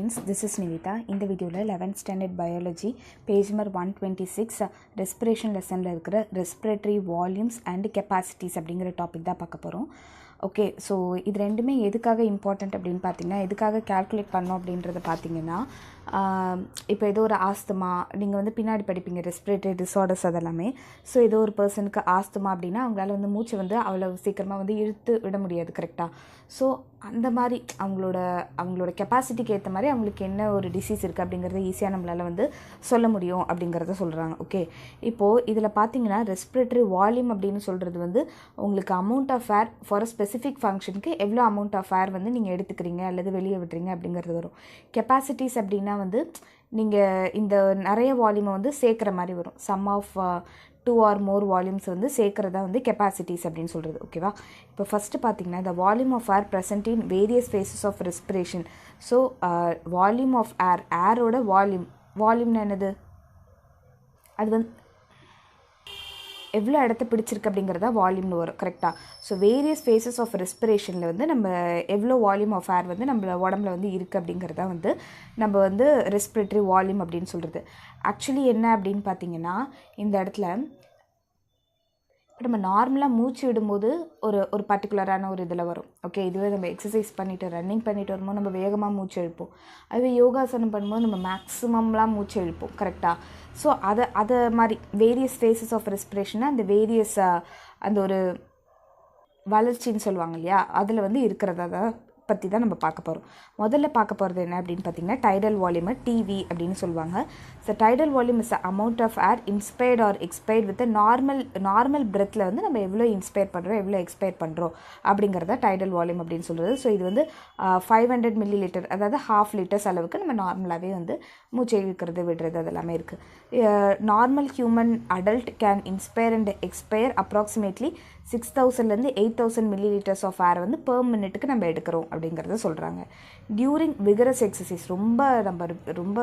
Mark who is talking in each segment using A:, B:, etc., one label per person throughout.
A: friends, this is Nivita. In the video 11th standard biology page number 126 respiration lesson la irukra respiratory volumes and capacities அப்படிங்கற topic தான் பார்க்க போறோம். Okay, so இது ரெண்டுமே எதுக்காக important அப்படின்னு பார்த்தீங்கன்னா, எதுக்காக கால்குலேட் பண்ணோம் அப்படின்றத பார்த்தீங்கன்னா, இப்போ ஏதோ ஒரு ஆஸ்துமா நீங்கள் வந்து பின்னாடி படிப்பீங்க ரெஸ்பிரேட்டரி டிஸார்டர்ஸ் அதெல்லாமே. ஸோ ஏதோ ஒரு பர்சனுக்கு ஆஸ்துமா அப்படின்னா அவங்களால வந்து மூச்சை வந்து அவ்வளோ சீக்கிரமாக வந்து இழுத்து விட முடியாது, கரெக்டாக. ஸோ அந்த மாதிரி அவங்களோட கெப்பாசிட்டிக்கு ஏற்ற மாதிரி அவங்களுக்கு என்ன ஒரு டிசீஸ் இருக்குது அப்படிங்கிறத ஈஸியாக நம்மளால் வந்து சொல்ல முடியும் அப்படிங்கிறத சொல்கிறாங்க. ஓகே, இப்போது இதில் பார்த்தீங்கன்னா ரெஸ்பிரேட்டரி வால்யூம் அப்படின்னு சொல்கிறது வந்து உங்களுக்கு amount of air for a specific ஃபங்க்ஷனுக்கு எவ்வளோ அமௌண்ட் ஆஃப் ஏர் வந்து நீங்கள் எடுத்துக்கிறீங்க அல்லது வெளியே விடுறீங்க அப்படிங்கிறது வரும். கெப்பாசிட்டிஸ் அப்படின்னா வந்து நீங்கள் இந்த நிறைய வால்யூமை வந்து சேர்க்குற மாதிரி வரும். Sum of 2 or more volumes வந்து சேர்க்குறதா வந்து கெப்பாசிட்டிஸ் அப்படின்னு சொல்கிறது. ஓகேவா, இப்போ ஃபஸ்ட்டு பார்த்தீங்கன்னா the volume of air present in various phases of respiration. So volume of ஏரோட வால்யூம்னா என்னது, அது வந்து எவ்வளோ இடத்த பிடிச்சிருக்கு அப்படிங்கிறதா வால்யூம்னு வரும், கரெக்டாக. ஸோ வேரியஸ் ஃபேஸஸ் ஆஃப் ரெஸ்பிரேஷனில் வந்து நம்ம எவ்வளோ வால்யூம் ஆஃப் ஏர் வந்து நம்ம உடம்புல வந்து இருக்குது அப்படிங்கிறதா வந்து நம்ம வந்து ரெஸ்பிரேட்டரி வால்யூம் அப்படின்னு சொல்கிறது. ஆக்சுவலி என்ன அப்படின்னு பார்த்தீங்கன்னா, இந்த இடத்துல நம்ம நார்மலாக மூச்சு விடும்போது ஒரு பர்டிகுலரான ஒரு இதில் வரும். ஓகே, இதுவே நம்ம எக்ஸசைஸ் பண்ணிவிட்டு ரன்னிங் பண்ணிட்டு வரும்போது நம்ம வேகமாக மூச்சு எழுப்போம். அதுவே யோகாசனம் பண்ணும்போது நம்ம மேக்ஸிமம்லாம் மூச்சு எழுப்போம், கரெக்டாக. ஸோ அதை மாதிரி வேரியஸ் ஃபேஸஸ் ஆஃப் ரெஸ்பிரேஷனை அந்த வேரியஸ் அந்த ஒரு வளர்ச்சின்னு சொல்லுவாங்க இல்லையா, அதில் வந்து இருக்கிறத பற்றி தான் நம்ம பார்க்க போகிறோம். முதல்ல பார்க்க போகிறது என்ன அப்படின்னு பார்த்தீங்கன்னா, டைடல் வால்யூமை டிவி அப்படின்னு சொல்லுவாங்க. So tidal volume is amount of air inspired or expired with normal பிரெத்தில் வந்து நம்ம எவ்வளோ இன்ஸ்பயர் பண்ணுறோம் எவ்வளோ எக்ஸ்பயர் பண்ணுறோம் அப்படிங்கிறத டைடல் வால்யூம் அப்படின்னு சொல்கிறது. ஸோ இது வந்து 500 ml, அதாவது 1/2 liters அளவுக்கு நம்ம நார்மலாகவே வந்து மூச்சை இழுக்கிறது விடுறது அதெல்லாமே இருக்குது. Normal human adult can inspire and expire approximately 6000 8000 milliliters of air வந்து பெர் மினிட்டுக்கு நம்ம எடுக்கிறோம் அப்படிங்கிறத சொல்கிறாங்க. டியூரிங் விகரஸ் எக்ஸசைஸ், ரொம்ப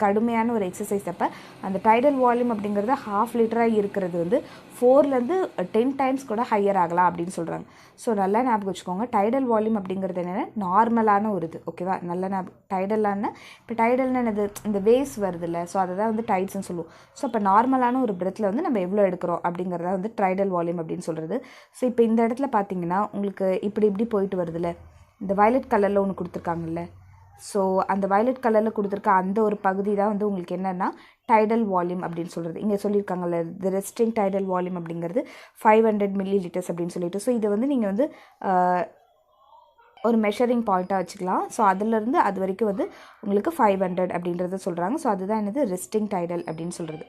A: கடுமையான ஒரு எக்ஸசைஸ் அப்போ அந்த டைடல் வால்யூம் அப்படிங்கிறது 1/2 liter இருக்கிறது வந்து 4-10 times கூட ஹையர் ஆகலாம் அப்படின்னு சொல்கிறாங்க. ஸோ நல்லா ஞாபகம் வச்சுக்கோங்க, டைடல் வால்யூம் அப்படிங்கிறது என்னென்னா நார்மலான ஒரு இது. ஓகேவா, நல்ல டைடலான இப்போ டைடல்னு என்னது, இந்த வேவ்ஸ் வருது இல்லை, ஸோ அதை தான் வந்து டைட்ஸ்ன்னு சொல்லுவோம். ஸோ இப்போ நார்மலான ஒரு பிரெத்தில் வந்து நம்ம எவ்வளோ எடுக்கிறோம் அப்படிங்கிறத வந்து டைடல் வால்யூம் அப்படின்னு சொல்கிறது. ஸோ இப்போ இந்த இடத்துல பார்த்தீங்கன்னா உங்களுக்கு இப்படி போயிட்டு வருதுல்ல, இந்த வயலட் கலரில் ஒன்று கொடுத்துருக்காங்கல்ல. ஸோ அந்த வயலட் கலரில் கொடுத்துருக்க அந்த ஒரு பகுதி தான் வந்து உங்களுக்கு என்னென்னா டைடல் வால்யூம் அப்படின்னு சொல்கிறது. இங்கே சொல்லியிருக்காங்கல்ல, தி ரெஸ்டிங் டைடல் வால்யூம் அப்படிங்கிறது 500 ml அப்படின்னு சொல்லிட்டு. ஸோ இதை வந்து நீங்கள் வந்து ஒரு மெஷரிங் பாயிண்ட்டாக வச்சுக்கலாம். ஸோ அதிலேருந்து அது வரைக்கும் வந்து உங்களுக்கு 500 அப்படின்றத சொல்கிறாங்க. ஸோ அதுதான் என்னது ரெஸ்டிங் டைடல் அப்படின்னு சொல்கிறது.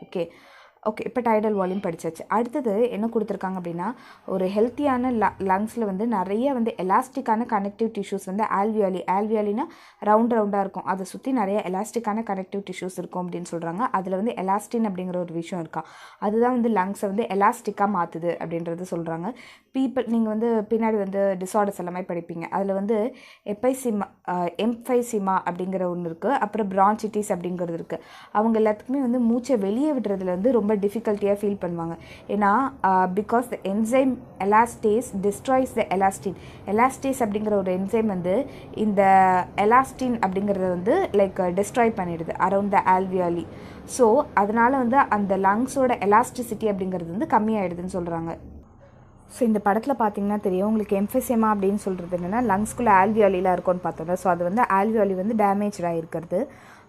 A: ஓகே, இப்போ டைடல் வால்யூம் படித்தாச்சு. அடுத்தது என்ன கொடுத்துருக்காங்க அப்படின்னா, ஒரு ஹெல்த்தியான லங்ஸில் வந்து நிறைய வந்து எலாஸ்டிக்கான கனெக்டிவ் டிஷ்யூஸ் வந்து ஆல்வியாலினா ரவுண்டாக இருக்கும், அதை சுற்றி நிறைய எலாஸ்டிக்கான கனெக்டிவ் டிஷ்யூஸ் இருக்கும் அப்படின்னு சொல்கிறாங்க. அதில் வந்து எலாஸ்டின் அப்படிங்கிற ஒரு விஷயம் இருக்கா, அதுதான் வந்து லங்ஸை வந்து எலாஸ்டிக்காக மாற்றுது அப்படின்றது சொல்கிறாங்க. நீங்கள் வந்து பின்னாடி வந்து டிஸார்டர்ஸ் எல்லாமே படிப்பீங்க, அதில் வந்து எம்பைசிமா அப்படிங்கிற ஒன்று இருக்குது, அப்புறம் பிரான்சிட்டிஸ் அப்படிங்கிறது இருக்குது. அவங்க எல்லாத்துக்குமே வந்து மூச்சை வெளியே விடுறதுல வந்து ரொம்ப டிஃபிகல்ட்டியாக ஃபீல் பண்ணுவாங்க. ஏன்னா because the enzyme elastase destroys the elastase அப்படிங்கிற ஒரு என்சைம் வந்து இந்த எலாஸ்டின் அப்படிங்கிறத வந்து லைக் டிஸ்ட்ராய் பண்ணிடுது அரவுண்ட் த ஆல்வியாலி. ஸோ அதனால் வந்து அந்த லங்ஸோட எலாஸ்டிசிட்டி அப்படிங்கிறது வந்து கம்மியாயிடுதுன்னு சொல்கிறாங்க. ஸோ இந்த படத்தில் பார்த்தீங்கன்னா தெரியும் உங்களுக்கு, எம்ஃபெசேமா அப்படின்னு சொல்கிறது என்னென்னா லங்ஸ்குள்ளே ஆல்வியாலிலாம் இருக்கும்னு பார்த்தோம்ல. ஸோ அது வந்து ஆல்வியாலி வந்து டேமேஜாக இருக்கிறது.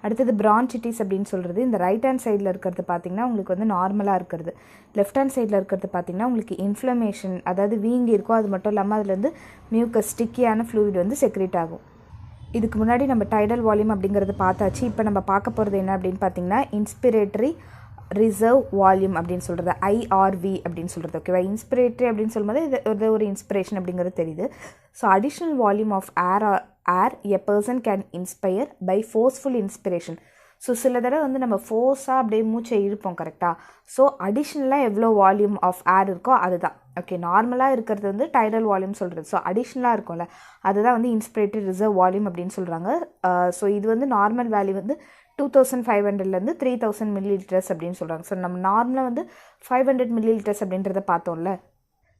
A: அடுத்தது பிரான்சிட்டிஸ் அப்படின்னு சொல்கிறது இந்த ரைட் ஹேண்ட் சைடில் இருக்கிறது பார்த்திங்கன்னா உங்களுக்கு வந்து நார்மலாக இருக்கிறது. லெஃப்ட் ஹேண்ட் சைடில் இருக்கிறது பார்த்திங்கன்னா உங்களுக்கு இன்ஃப்ளமேஷன், அதாவது வீங்கி இருக்கும். அது மட்டும் இல்லாமல் அதுலேருந்து மியூக்கஸ் ஸ்டிக்கியான ஃப்ளூயிட் வந்து செக்ரேட் ஆகும். இதுக்கு முன்னாடி நம்ம டைடல் வால்யூம் அப்படிங்கிறது பார்த்தாச்சு. இப்போ நம்ம பார்க்க போகிறது என்ன அப்படின்னு பார்த்தீங்கன்னா, இன்ஸ்பிரேட்டரி ரிசர்வ் வால்யூம் அப்படின்னு சொல்கிறது, IRV அப்படின்னு சொல்கிறது. ஓகேவா, இன்ஸ்பிரேட்டரி அப்படின்னு சொல்லும்போது இது ஒரு இன்ஸ்பிரேஷன் அப்படிங்கிறது தெரியுது. So additional volume of air a person can inspire by forceful inspiration. So சில தடவை வந்து நம்ம ஃபோர்ஸாக அப்படியே மூச்சை இழுப்போம், கரெக்டாக. ஸோ அடிஷ்னலாக எவ்வளோ வால்யூம் ஆஃப் ஏர் இருக்கோ அதுதான். ஓகே, நார்மலாக இருக்கிறது வந்து டைடல் வால்யூம் சொல்கிறது. ஸோ அடிஷ்னலாக இருக்கும்ல, அதுதான் வந்து இன்ஸ்பிரேட்டரி ரிசர்வ் வால்யூம் அப்படின்னு சொல்கிறாங்க. ஸோ இது வந்து நார்மல் வேல்யூ வந்து 2500 3000 milliliters அப்படின்னு சொல்கிறாங்க. ஸோ நம்ம நார்மலாக வந்து 500 milliliters அப்படின்றத பார்த்தோம்ல.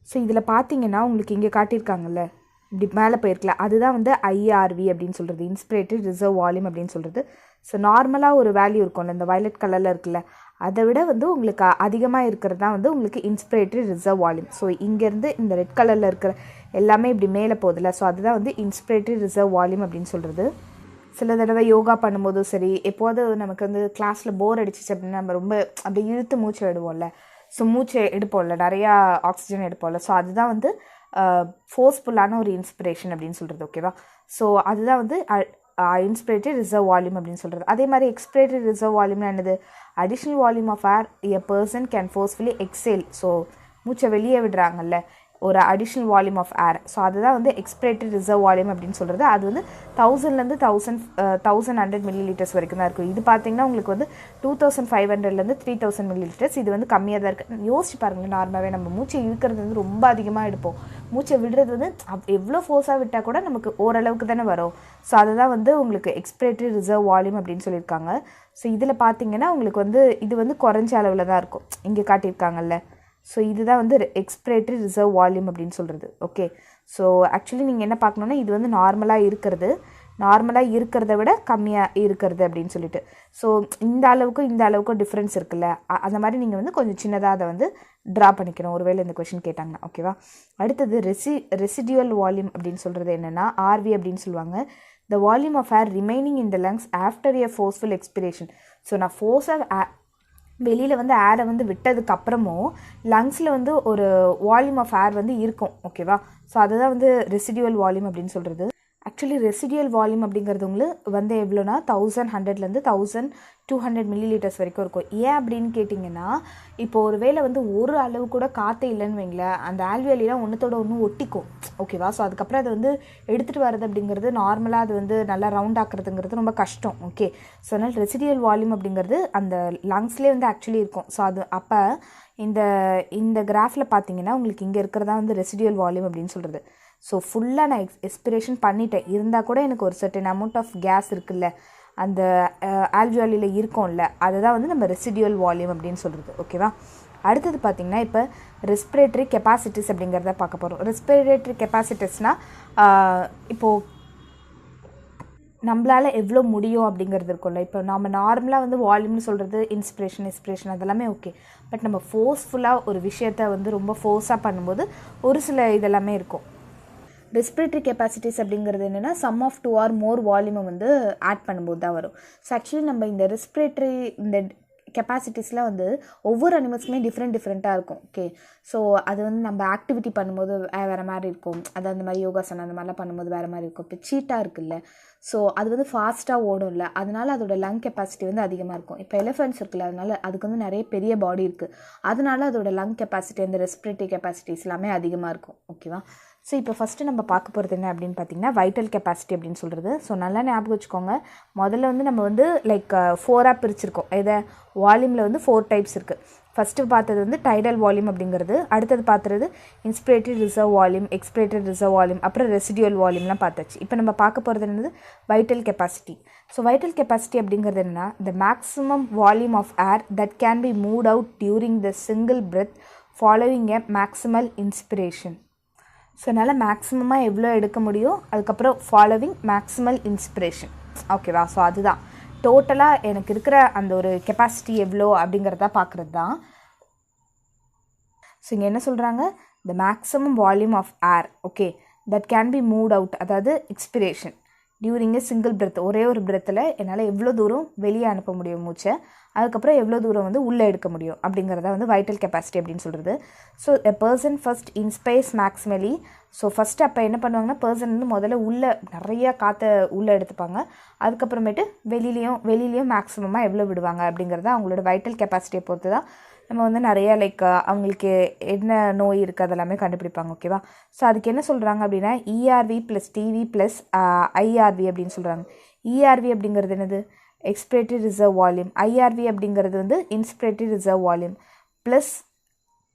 A: ஸோ இதில் பார்த்தீங்கன்னா உங்களுக்கு இங்கே காட்டியிருக்காங்கல்ல, இப்படி மேலே போயிருக்கல, அதுதான் வந்து ஐஆர்வி அப்படின்னு சொல்கிறது, இன்ஸ்பிரேட்டரி ரிசர்வ் வால்யூம் அப்படின்னு சொல்கிறது. ஸோ நார்மலாக ஒரு வேல்யூ இருக்கும்ல, இந்த வயலட் கலரில் இருக்குல்ல, அதை விட வந்து உங்களுக்கு அதிகமாக இருக்கிறது தான் வந்து உங்களுக்கு இன்ஸ்பிரேட்டரி ரிசர்வ் வால்யூம். ஸோ இங்கேருந்து இந்த ரெட் கலரில் இருக்கிற எல்லாமே இப்படி மேலே போகுதுல்ல, ஸோ அதுதான் வந்து இன்ஸ்பிரேட்டரி ரிசர்வ் வால்யூம் அப்படின்னு சொல்கிறது. சில தடவை யோகா பண்ணும்போதும் சரி, எப்போது நமக்கு வந்து கிளாஸில் போர் அடிச்சிச்சு அப்படின்னா நம்ம ரொம்ப அப்படி இழுத்து மூச்சு விடுவோம்ல, ஸோ மூச்சு எடுப்போம்ல, நிறையா ஆக்சிஜன் எடுப்போம்ல, ஸோ அதுதான் வந்து ஃபோர்ஸ்ஃபுல்லான ஒரு இன்ஸ்பிரேஷன் அப்படின்னு சொல்கிறது. ஓகேவா? ஸோ அதுதான் வந்து இன்ஸ்பிரேட்டரி ரிசர்வ் வால்யூம் அப்படின்னு சொல்கிறது. அதே மாதிரி எக்ஸ்பிரேட்டரி ரிசர்வ் வால்யூம்னா என்னது? Additional volume of air a person can forcefully exhale. So மூச்சை வெளியே விடுறாங்கல்ல, ஒரு additional volume of air. So அதுதான் வந்து எக்ஸ்பிரேட்டரி ரிசர்வ் வால்யூம் அப்படின்னு சொல்கிறது. அது வந்து 1000லேருந்து 1100 மில்லிலிட்டர்ஸ் வரைக்கும் தான் இருக்கும். இது பார்த்தீங்கன்னா உங்களுக்கு வந்து 2500லேருந்து 3000 மில்லிலிட்டர்ஸ். இது வந்து கம்மியாக தான் இருக்குது. யோசிச்சு பாருங்களேன், நார்மலாகவே நம்ம மூச்சை இழுக்கிறது வந்து ரொம்ப அதிகமாக எடுப்போம், மூச்சை விடுறது வந்து எவ்வளோ ஃபோர்ஸாக விட்டால் கூட நமக்கு ஓரளவுக்கு தானே வரும். ஸோ அதுதான் வந்து உங்களுக்கு எக்ஸ்பிரேட்டரி ரிசர்வ் வால்யூம் அப்படின்னு சொல்லியிருக்காங்க. ஸோ இதில் பார்த்தீங்கன்னா உங்களுக்கு வந்து இது வந்து குறைஞ்ச அளவில் தான் இருக்கும், இங்கே காட்டியிருக்காங்கல்ல. ஸோ இதுதான் வந்து எக்ஸ்பிரேட்டரி ரிசர்வ் வால்யூம் அப்படின்னு சொல்கிறது. ஓகே, ஸோ ஆக்சுவலி நீங்கள் என்ன பார்க்கணுன்னா, இது வந்து நார்மலாக இருக்கிறத விட கம்மியாக இருக்கிறது அப்படின்னு சொல்லிட்டு. ஸோ இந்த அளவுக்கும் டிஃப்ரென்ஸ் இருக்குல்ல, அந்த மாதிரி நீங்கள் வந்து கொஞ்சம் சின்னதாக அதை வந்து ட்ரா பண்ணிக்கணும், ஒருவேளை இந்த கொஷின் கேட்டாங்கன்னா. ஓகேவா? அடுத்தது ரெசிடியூவல் வால்யூம் அப்படின்னு சொல்கிறது என்னென்னா ஆர்வி அப்படின்னு சொல்லுவாங்க. The volume of air remaining in the lungs after a forceful expiration. So நான் ஃபோர்ஸாக வெளியில் வந்து ஏரை வந்து விட்டதுக்கப்புறமும் லங்ஸில் வந்து ஒரு வால்யூம் ஆஃப் ஏர் வந்து இருக்கும். ஓகேவா? ஸோ அதுதான் வந்து ரெசிடியூவல் வால்யூம் அப்படின்னு சொல்கிறது. ஆக்சுவலி ரெசிடியூவல் வால்யூம் அப்படிங்கிறது உங்களுக்கு வந்து எவ்வளோனா 1100லேருந்து 1200 மில்லிலிட்டர்ஸ் வரைக்கும் இருக்கும். ஏன் அப்படின்னு கேட்டிங்கன்னா, இப்போ ஒரு வேளை வந்து ஒரு அளவு கூட காற்றே இல்லைன்னு வைங்களேன், அந்த ஆல்வியலிலாம் ஒன்றத்தோட ஒன்று ஒட்டிக்கும். ஓகேவா? ஸோ அதுக்கப்புறம் அதை வந்து எடுத்துகிட்டு வர்றது அப்படிங்கிறது நார்மலாக அது வந்து நல்லா ரவுண்ட் ஆக்குறதுங்கிறது ரொம்ப கஷ்டம். ஓகே, ஸோ அதனால் ரெசிடியூவல் வால்யூம் அப்படிங்கிறது அந்த லங்ஸ்லேயே வந்து ஆக்சுவலி இருக்கும். ஸோ அது அப்போ இந்த கிராஃபில் பார்த்தீங்கன்னா உங்களுக்கு இங்கே இருக்கிறதா வந்து ரெசிடியூவல் வால்யூம் அப்படின்னு சொல்கிறது. ஸோ ஃபுல்லாக நான் எக்ஸ்பிரேஷன் பண்ணிட்டேன், இருந்தால் கூட எனக்கு ஒரு சர்டன் அமௌண்ட் ஆஃப் கேஸ் இருக்குல்ல, அந்த ஆல்வியாலியில் இருக்கும்ல, அதுதான் வந்து நம்ம ரெசிடியூவல் வால்யூம் அப்படின்னு சொல்கிறது. ஓகேவா? அடுத்தது பார்த்திங்கன்னா இப்போ ரெஸ்பிரேட்டரி கெப்பாசிட்டிஸ் அப்படிங்கிறத பார்க்க போகிறோம். ரெஸ்பிரேட்டரி கெப்பாசிட்டிஸ்னால் இப்போது நம்மளால் எவ்வளோ முடியும் அப்படிங்கிறது இருக்கும்ல. இப்போ நம்ம நார்மலாக வந்து வால்யூம்னு சொல்கிறது இன்ஸ்பிரேஷன் அதெல்லாமே ஓகே. பட் நம்ம ஃபோர்ஸ்ஃபுல்லாக ஒரு விஷயத்தை வந்து ரொம்ப ஃபோர்ஸாக பண்ணும்போது ஒரு சில இதெல்லாமே இருக்கும். ரெஸ்பிரேட்டரி கெப்பாசிட்டிஸ் அப்படிங்கிறது என்னென்னா சம் ஆஃப் 2 ஆர் மோர் வால்யூமை வந்து ஆட் பண்ணும்போது தான் வரும். ஸோ ஆக்சுவலி நம்ம இந்த ரெஸ்பிரேட்டரி இந்த கெப்பாசிட்டிஸில் வந்து ஒவ்வொரு அனிமல்ஸுமே டிஃப்ரெண்ட்டாக இருக்கும். ஓகே, ஸோ அது வந்து நம்ம ஆக்டிவிட்டி பண்ணும்போது வேறு மாதிரி இருக்கும், அது அந்த மாதிரி யோகாசனம் அந்த மாதிரிலாம் பண்ணும்போது வேறு மாதிரி இருக்கும். இப்போ சீட்டாக இருக்குல்ல, ஸோ அது வந்து ஃபாஸ்ட்டாக ஓடும்ல, அதனால அதோட லங் கெப்பாசிட்டி வந்து அதிகமாக இருக்கும். இப்போ எலிஃபென்ட்ஸ் இருக்குல்ல, அதனால அதுக்கு வந்து நிறைய பெரிய பாடி இருக்குது, அதனால அதோட லங் கெப்பாசிட்டி அந்த ரெஸ்பிரேட்டரி கெப்பாசிட்டிஸ் எல்லாமே அதிகமாக இருக்கும். ஓகேவா? ஸோ இப்போ ஃபஸ்ட்டு நம்ம பார்க்க போகிறது என்ன அப்படின்னு பார்த்தீங்கன்னா வைட்டல் கெப்பாசிட்டி அப்படின்னு சொல்கிறது. ஸோ நல்லா ஞாபகம் வச்சுக்கோங்க, முதல்ல வந்து நம்ம வந்து லைக் 4ஆக பிரிச்சிருக்கோம். இதை வால்யூமில் வந்து 4 டைப்ஸ் இருக்குது. ஃபஸ்ட்டு பார்த்தது வந்து டைடல் வால்யூம் அப்படிங்கிறது, அடுத்தது பார்த்துறது inspiratory reserve volume, expiratory reserve volume, அப்புறம் ரெசிடியூவல் வால்யூம்லாம் பார்த்தாச்சு. இப்போ நம்ம பார்க்க போகிறது என்னது vital capacity. So vital capacity அப்படிங்கிறது என்னென்னா the maximum volume of air that can be move out during the single breath following a maximal inspiration. So அதனால் மேக்ஸிமமாக எவ்வளோ எடுக்க முடியும், அதுக்கப்புறம் ஃபாலோவிங் மேக்ஸிமல் இன்ஸ்பிரேஷன். ஓகேவா? ஸோ அதுதான் டோட்டலாக எனக்கு இருக்கிற அந்த ஒரு கெப்பாசிட்டி எவ்வளோ அப்படிங்கிறத பார்க்குறது தான். ஸோ இங்கே என்ன சொல்கிறாங்க, the maximum volume of air okay that can be moved out, அதாவது expiration during a single breath, ஒரே ஒரு பிரெத்தில் என்னால் எவ்வளோ தூரம் வெளியே அனுப்ப முடியும் மூச்சை, அதுக்கப்புறம் எவ்வளோ தூரம் வந்து உள்ளே எடுக்க முடியும் அப்படிங்கிறத வந்து வைட்டல் கெப்பாசிட்டி அப்படின்னு சொல்கிறது. So a person first inspires maximally. So first அப்போ என்ன பண்ணுவாங்கன்னா பர்சன் வந்து முதல்ல உள்ளே நிறையா காற்றை உள்ளே எடுத்துப்பாங்க, அதுக்கப்புறமேட்டு வெளியிலையும் மேக்ஸிமமாக எவ்வளோ விடுவாங்க அப்படிங்கிறத அவங்களோட வைட்டல் கெப்பாசிட்டியை பொறுத்து தான் நம்ம வந்து நிறையா லைக் அவங்களுக்கு என்ன நோய் இருக்குது அதெல்லாமே கண்டுபிடிப்பாங்க. ஓகேவா? ஸோ அதுக்கு என்ன சொல்கிறாங்க அப்படின்னா ERV plus TV plus IRV அப்படின்னு சொல்கிறாங்க. இஆர்வி அப்படிங்கிறது என்னது, எக்ஸ்பிரேட்டரி ரிசர்வ் வால்யூம். ஐஆர்வி அப்படிங்கிறது வந்து inspiratory reserve volume plus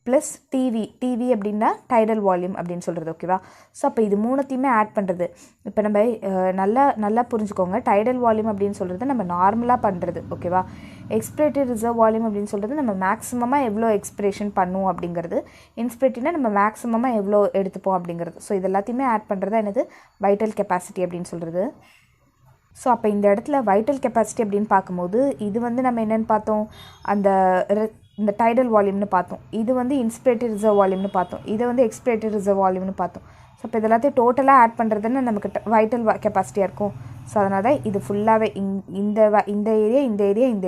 A: plus TV அப்படின்னா டைடல் வால்யூம் அப்படின்னு சொல்கிறது. ஓகேவா? ஸோ அப்போ இது மூணுத்தையுமே ஆட் பண்ணுறது. இப்போ நம்ம நல்லா புரிஞ்சுக்கோங்க. டைடல் வால்யூம் அப்படின்னு சொல்கிறது நம்ம நார்மலாக பண்ணுறது. ஓகேவா? எக்ஸ்பிரேட்டரி ரிசர்வ் வால்யூம் அப்படின்னு சொல்கிறது நம்ம மேக்ஸிமமாக எவ்வளோ எக்ஸ்பிரேஷன் பண்ணுவோம் அப்படிங்கிறது. இன்ஸ்பிரேட்டரினா நம்ம மேக்ஸிமமாக எவ்வளோ எடுத்துப்போம் அப்படிங்கிறது. ஸோ இது எல்லாத்தையுமே ஆட் பண்ணுறது என்னது வைட்டல் கெப்பாசிட்டி அப்படின்னு சொல்கிறது. ஸோ அப்போ இந்த இடத்துல வைட்டல் கெப்பாசிட்டி அப்படின்னு பார்க்கும்போது இது வந்து நம்ம என்னென்னு பார்த்தோம், இந்த டைடல் வால்யூம்னு பார்த்தோம். இது வந்து இன்ஸ்பிரேட்டரி ரிசர்வ் வால்யூம்னு பார்த்தோம். இதை வந்து எக்ஸ்பிரேட்டரி ரிசர்வ் வால்யூம்னு பார்த்தோம். ஸோ இப்போ இது எல்லாத்தையும் டோட்டலாக ஆட் பண்ணுறதுன்னு நமக்கு வைட்டல் கெப்பாசிட்டியாக இருக்கும். ஸோ அதனால தான் இது ஃபுல்லாகவே இந்த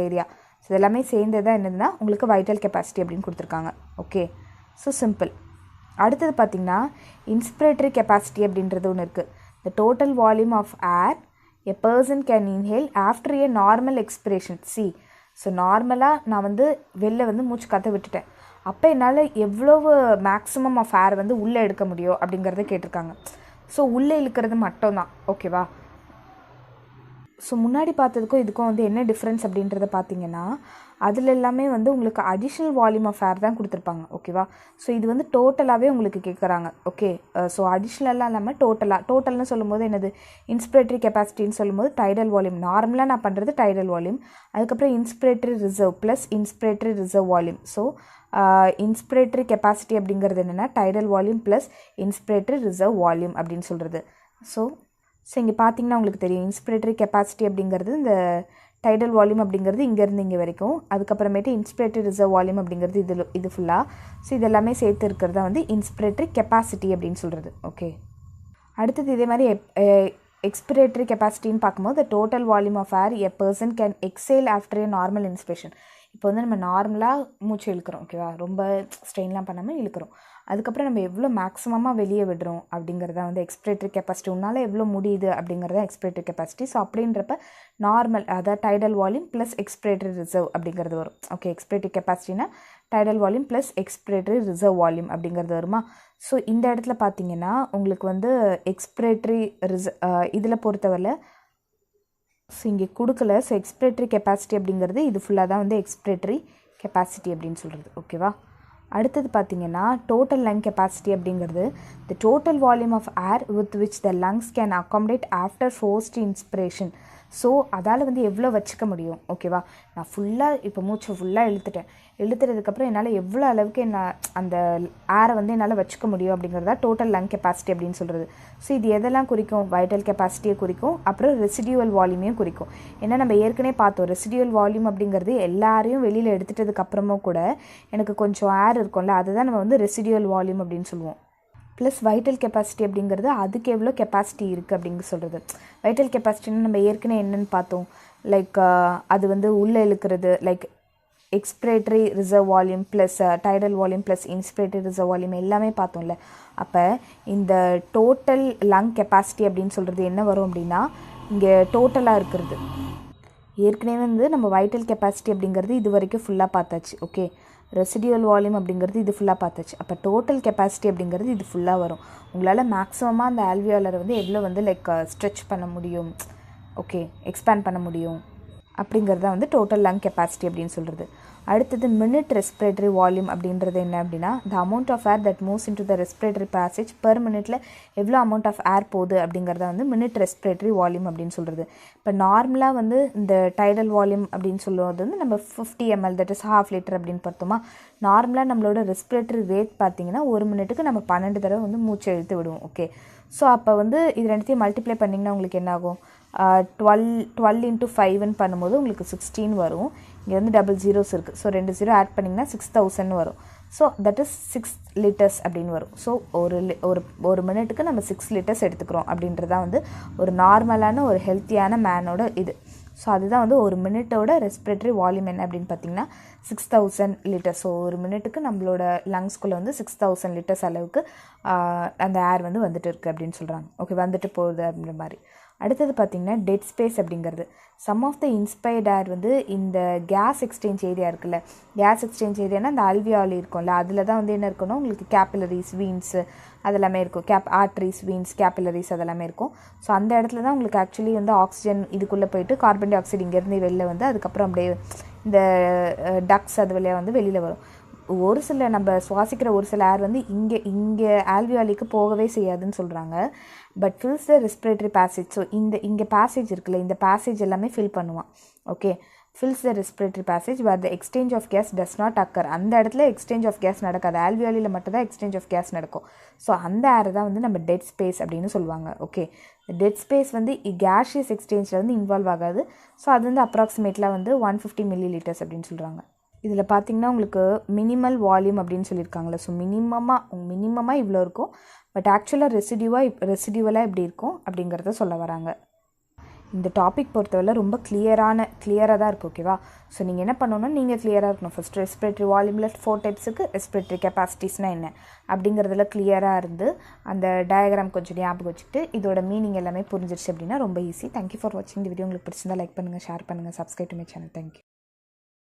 A: ஏரியா ஸோ இதெல்லாமே சேர்ந்து தான் என்னதுன்னா உங்களுக்கு வைட்டல் கெப்பாசிட்டி அப்படின்னு கொடுத்துருக்காங்க. Okay, so simple. அடுத்தது பார்த்திங்கன்னா இன்ஸ்பிரேட்டரி கெப்பாசிட்டி அப்படின்றது ஒன்று இருக்குது. The total volume of air a person can inhale after a normal expiration. See, so நார்மலாக நான் வந்து வெளில வந்து மூச்சு காற்ற விட்டுட்டேன். அப்போ என்னால் எவ்வளவு மேக்ஸிமம் ஆஃப் ஏர் வந்து உள்ளே எடுக்க முடியும் அப்படிங்கிறத கேட்டிருக்காங்க. ஸோ உள்ளே இழுக்கிறது மட்டும்தான். ஓகேவா? ஸோ முன்னாடி பார்த்ததுக்கும் இதுக்கும் வந்து என்ன டிஃப்ரென்ஸ் அப்படின்றத பார்த்தீங்கன்னா அதில் எல்லாமே வந்து உங்களுக்கு அடிஷ்னல் வால்யூம் ஆஃப் ஏர் தான் கொடுத்துருப்பாங்க. ஓகேவா? ஸோ இது வந்து டோட்டலாகவே உங்களுக்கு கேட்குறாங்க. ஓகே, ஸோ அடிஷ்னலாக இல்லாமல் டோட்டல்னு சொல்லும்போது என்னது இன்ஸ்பிரேட்டரி கெப்பாசிட்டின்னு சொல்லும்போது டைடல் வால்யூம். நார்மலாக நான் பண்ணுறது டைடல் வால்யூம். அதுக்கப்புறம் inspiratory reserve plus inspiratory reserve volume. So inspiratory capacity அப்படிங்கிறது என்னென்னா tidal volume plus inspiratory reserve volume அப்படின்னு சொல்கிறது. ஸோ இங்கே பார்த்தீங்கன்னா உங்களுக்கு தெரியும் இன்ஸ்பிரேட்டரி கெப்பாசிட்டி அப்படிங்கிறது இந்த டைடல் வால்யூம் அப்படிங்கிறது இங்கேருந்து இங்கே வரைக்கும். அதுக்கப்புறமேட்டு இன்ஸ்பிரேட்டரி ரிசர்வ் வால்யூம் அப்படிங்கிறது இது ஃபுல்லாக. ஸோ இது எல்லாமே சேர்த்து இருக்கிறதா வந்து இன்ஸ்பிரேட்டரி கெப்பாசிட்டி அப்படின்னு சொல்கிறது. ஓகே, அடுத்தது இதே மாதிரி எக்ஸ்பிரேட்டரி கெப்பாசிட்டின்னு பார்க்கும்போது total volume of air a person can exhale after a normal inspiration. இப்போ வந்து நம்ம நார்மலாக மூச்சு இழுக்கிறோம். ஓகேவா? ரொம்ப ஸ்ட்ரெயின்லாம் பண்ணாமல் இழுக்கிறோம். அதுக்கப்புறம் நம்ம எவ்வளோ மேக்ஸிமமாக வெளியே விடுறோம் அப்படிங்கிறத வந்து எக்ஸ்பிரேட்டரி கெப்பாசிட்டி. உன்னால் எவ்வளோ முடியுது அப்படிங்கிறத எக்ஸ்பிரேட்டரி கெப்பாசிட்டி. ஸோ அப்படின்றப்ப நார்மல் அதாவது tidal volume plus expiratory reserve அப்படிங்கிறது வரும். ஓகே, எக்ஸ்பிரேட்டரி கெப்பாசிட்டினா tidal volume plus expiratory reserve volume அப்படிங்கிறது வருமா? ஸோ இந்த இடத்துல பார்த்தீங்கன்னா உங்களுக்கு வந்து எக்ஸ்பிரேட்டரி இதில் பொறுத்தவரை ஸோ இங்கே கொடுக்கல. ஸோ எக்ஸ்பிரேட்டரி கெப்பாசிட்டி அப்படிங்கிறது இது ஃபுல்லாக தான் வந்து எக்ஸ்பிரேட்டரி கெப்பாசிட்டி அப்படின்னு சொல்கிறது. ஓகேவா? அடுத்தது பார்த்திங்கன்னா டோட்டல் லங் கெப்பாசிட்டி அப்படிங்கிறது the total volume of air with which the lungs can accommodate after forced inspiration. So அதால் வந்து எவ்வளோ வச்சுக்க முடியும். ஓகேவா? நான் ஃபுல்லாக இப்போ மூச்சை ஃபுல்லாக இழுத்துறதுக்கப்புறம் என்னால் எவ்வளோ அளவுக்கு என்ன அந்த ஏரை வந்து என்னால் வச்சுக்க முடியும் அப்படிங்கிறதா டோட்டல் லங் கெப்பாசிட்டி அப்படின்னு சொல்கிறது. ஸோ இது எதெல்லாம் குறிக்கும்? வைட்டல் கெப்பாசிட்டியை குறிக்கும், அப்புறம் ரெசிடியூவல் வால்யூமையும் குறிக்கும். ஏன்னா நம்ம ஏற்கனவே பார்த்தோம் ரெசிடியூவல் வால்யூம் அப்படிங்கிறது எல்லாரையும் வெளியில் எடுத்துட்டதுக்கப்புறமும் கூட எனக்கு கொஞ்சம் ஏர் இருக்கும்ல, அதுதான் நம்ம வந்து ரெசிடியூவல் வால்யூம் அப்படின்னு சொல்லுவோம். ப்ளஸ் வைட்டல் கெப்பாசிட்டி அப்படிங்கிறது அதுக்கு எவ்வளோ கெப்பாசிட்டி இருக்குது அப்படிங்க சொல்கிறது. வைட்டல் கெப்பாசிட்டின்னு நம்ம ஏற்கனவே என்னென்னு பார்த்தோம், லைக் அது வந்து உள்ளே இழுக்கிறது, like expiratory reserve volume plus tidal volume plus inspiratory reserve volume எல்லாமே பார்த்தோம்ல. அப்போ இந்த டோட்டல் லங் கெப்பாசிட்டி அப்படின்னு சொல்கிறது என்ன வரும் அப்படின்னா இங்கே டோட்டலாக இருக்கிறது. ஏற்கனவே வந்து நம்ம வைட்டல் கெப்பாசிட்டி அப்படிங்கிறது இது வரைக்கும் ஃபுல்லாக பார்த்தாச்சு. ஓகே, ரெசிடியூவல் வால்யூம் அப்படிங்கிறது இது ஃபுல்லாக பார்த்தாச்சு. அப்போ டோட்டல் கெப்பாசிட்டி அப்படிங்கிறது இது ஃபுல்லாக வரும். உங்களால் மேக்ஸிமமாக அந்த ஆல்வியோலரை வந்து எவ்வளோ வந்து லைக் ஸ்ட்ரெச் பண்ண முடியும், ஓகே எக்ஸ்பேண்ட் பண்ண முடியும் அப்படிங்கிறது தான் வந்து டோட்டல் லங் கெப்பாசிட்டி அப்படின்னு சொல்கிறது. அடுத்தது மினிட் ரெஸ்பிரேட்டரி வால்யூம் அப்படின்றது என்ன அப்படின்னா the amount of air that moves into the respiratory passage per மினிட்ல எவ்வளோ அமௌண்ட் ஆஃப் ஏர் போகுது அப்படிங்கிறத வந்து மினிட் ரெஸ்பிரேட்டரி வால்யூம் அப்படின்னு சொல்கிறது. இப்போ நார்மலாக வந்து இந்த டைடல் வால்யூம் அப்படின்னு சொல்லுவது வந்து நம்ம 50 ml தட் இஸ் ½ லிட்டர் அப்படின்னு பார்த்தோமா. நார்மலாக நம்மளோட ரெஸ்பிரேட்டரி ரேட் பார்த்திங்கன்னா ஒரு மினிட்டுக்கு நம்ம 12 தடவை வந்து மூச்சை இழுத்து விடுவோம். ஓகே, ஸோ அப்போ வந்து இது ரெண்டுத்தையும் மல்டிப்ளை பண்ணிங்கன்னா உங்களுக்கு என்ன ஆகும், 12 into 5ன்னு பண்ணும்போது உங்களுக்கு 16 வரும். இங்கே வந்து டபுள் ஜீரோஸ் இருக்குது. ஸோ 2 0 ஆட் பண்ணிங்கன்னா 6000 வரும். ஸோ தட் இஸ் 6 லிட்டர்ஸ் அப்படின்னு வரும். ஸோ ஒரு மினிட்டுக்கு நம்ம 6 லிட்டர்ஸ் எடுத்துக்கிறோம் அப்படின்றதான் வந்து ஒரு நார்மலான ஒரு ஹெல்த்தியான மேனோட இது. ஸோ அதுதான் வந்து ஒரு மினிட்டோட ரெஸ்பிரேட்டரி வால்யூம் என்ன அப்படின்னு பார்த்தீங்கன்னா 6000 லிட்டர்ஸ். ஸோ ஒரு மினிட்டுக்கு நம்மளோட லங்ஸ்குள்ளே வந்து 6000 லிட்டர்ஸ் அளவுக்கு அந்த ஏர் வந்து வந்துட்டு இருக்குது அப்படின்னு சொல்கிறாங்க. ஓகே, வந்துட்டு போகுது அப்படின்ற மாதிரி. அடுத்தது பார்த்திங்கன்னா டெட் ஸ்பேஸ் அப்படிங்கிறது சம் ஆஃப் த இன்ஸ்பயர்ட் ஏர் வந்து இந்த கேஸ் எக்ஸ்சேஞ்ச் ஏரியா இருக்குல்ல, கேஸ் எக்ஸ்சேஞ்ச் ஏரியானா அந்த அல்வியாலி இருக்கும்ல, அதில் தான் வந்து என்ன இருக்கணும் உங்களுக்கு கேப்பிலரிஸ் வீன்ஸு அதெல்லாமே இருக்கும். ஆர்ட்ரிஸ் வீன்ஸ் கேப்பிலரிஸ் அதெல்லாமே இருக்கும். ஸோ அந்த இடத்துல தான் உங்களுக்கு ஆக்சுவலி வந்து ஆக்சிஜன் இதுக்குள்ளே போயிட்டு கார்பன் டை ஆக்சைடு இங்கேருந்து வெளில வந்து அதுக்கப்புறம் அப்படியே இந்த டக்ஸ் அது வழியாக வந்து வெளியில் வரும். ஒரு சில நம்ம சுவாசிக்கிற ஒரு சில ஏர் வந்து இங்கே ஆல்வியாலிக்கு போகவே செய்யாதுன்னு சொல்கிறாங்க. But fils the respiratory passage. So இங்கே பேசேஜ் இருக்குல்ல, இந்த பேசேஜ் எல்லாமே ஃபில் பண்ணுவான். Okay, fills the respiratory passage where the exchange of gas does not occur. அந்த இடத்துல எக்ஸ்சேஞ்ச் ஆஃப் கேஸ் நடக்காது, ஆல்வியாலியில் மட்டும் தான் எக்ஸ்சேஞ்ச் ஆஃப் கேஸ் நடக்கும். ஸோ அந்த ஏர் தான் வந்து நம்ம டெட் ஸ்பேஸ் அப்படின்னு சொல்லுவாங்க. ஓகே, டெட் ஸ்பேஸ் வந்து கேஷியஸ் எக்ஸ்சேஞ்சில் வந்து இன்வால்வ் ஆகாது. ஸோ அது வந்து அப்ராக்சிமேட்டில் வந்து 150 ml அப்படின்னு சொல்கிறாங்க. இதில் பார்த்திங்கன்னா உங்களுக்கு மினிமல் வால்யூம் அப்படின்னு சொல்லியிருக்காங்களே. ஸோ மினிமமாக இவ்வளோ இருக்கும். பட் ஆக்சுவலாக ரெசிடியூவலாக எப்படி இருக்கும் அப்படிங்கிறத சொல்ல வராங்க. இந்த டாபிக் பொறுத்தவரை ரொம்ப கிளியராக தான் இருக்குது. ஓகேவா? ஸோ நீங்கள் என்ன பண்ணணும்னா நீங்கள் கிளியராக இருக்கணும். ஃபஸ்ட் ரெஸ்பிரேட்டரி வால்யூமில் 4 டைப்ஸுக்கு ரெஸ்பிரேட்டரி கெப்பாசிட்டிஸ்னால் என்ன அப்படிங்கிறதுல கிளியராக இருந்து அந்த டயக்ராம் கொஞ்சம் ஞாபகம் வச்சுட்டு இதோட மீனிங் எல்லாமே புரிஞ்சிருச்சு அப்படின்னா ரொம்ப ஈஸி. தேங்க்யூ ஃபார் வாட்சிங் தி வீடியோ. உங்களுக்கு பிடிச்சிருந்தா லைக் பண்ணுங்கள், ஷேர் பண்ணுங்கள், subscribe to my channel. Thank you.